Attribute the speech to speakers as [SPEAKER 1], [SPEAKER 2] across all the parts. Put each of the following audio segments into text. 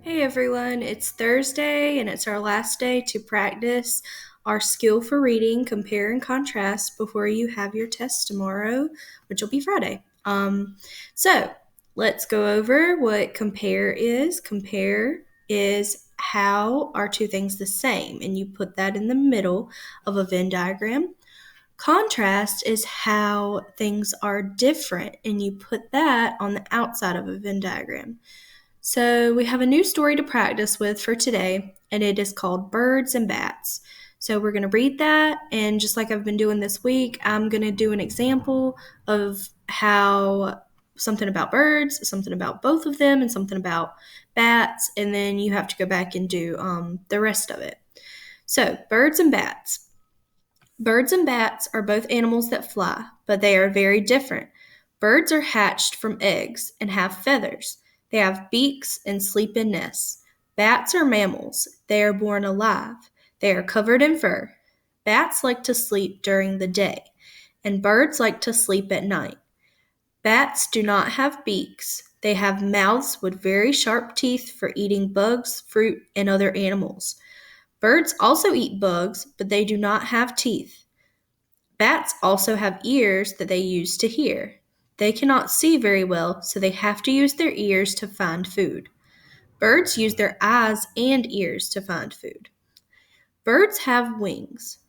[SPEAKER 1] Hey everyone, it's Thursday and it's our last day to practice our skill for reading, compare and contrast before you have your test tomorrow, which will be Friday. So let's go over what compare is. Compare is how are two things the same, and you put that in the middle of a Venn diagram. Contrast is how things are different, and you put that on the outside of a Venn diagram. So we have a new story to practice with for today, and it is called Birds and Bats. So we're going to read that, and just like I've been doing this week, I'm going to do an example of how something about birds, something about both of them, and something about bats, and then you have to go back and do the rest of it. So, birds and bats. Birds and bats are both animals that fly, but they are very different. Birds are hatched from eggs and have feathers. They have beaks and sleep in nests. Bats are mammals. They are born alive. They are covered in fur. Bats like to sleep during the day, and birds like to sleep at night. Bats do not have beaks. They have mouths with very sharp teeth for eating bugs, fruit, and other animals. Birds also eat bugs, but they do not have teeth. Bats also have ears that they use to hear. They cannot see very well, so they have to use their ears to find food. Birds use their eyes and ears to find food. Birds have wings.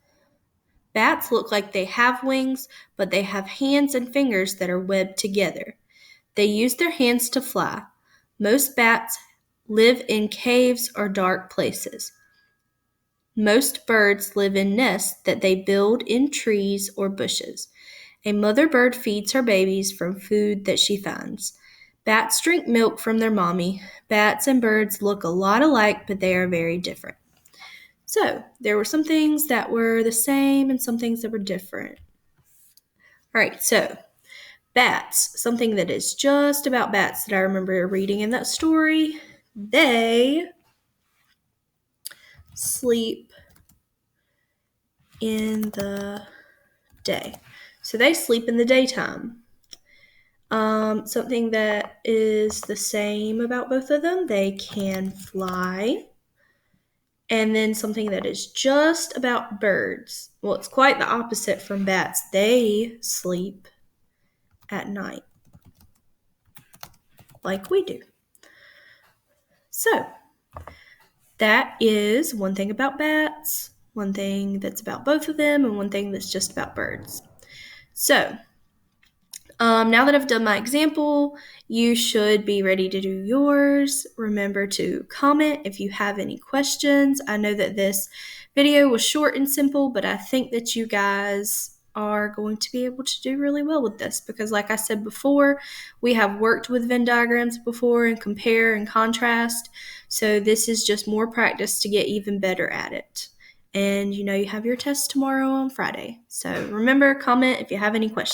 [SPEAKER 1] Bats look like they have wings, but they have hands and fingers that are webbed together. They use their hands to fly. Most bats live in caves or dark places. Most birds live in nests that they build in trees or bushes. A mother bird feeds her babies from food that she finds. Bats drink milk from their mommy. Bats and birds look a lot alike, but they are very different. So, there were some things that were the same and some things that were different. All right, so bats, something that is just about bats that I remember reading in that story. They sleep in the day. So they sleep in the daytime. Something that is the same about both of them, they can fly. And then something that is just about birds. Well, it's quite the opposite from bats. They sleep at night, like we do. So, that is one thing about bats, one thing that's about both of them, and one thing that's just about birds. So, now that I've done my example, you should be ready to do yours. Remember to comment if you have any questions. I know that this video was short and simple, but I think that you guys are going to be able to do really well with this because, like I said before, we have worked with Venn diagrams before and compare and contrast. So this is just more practice to get even better at it. And you have your test tomorrow on Friday. So remember, comment if you have any questions.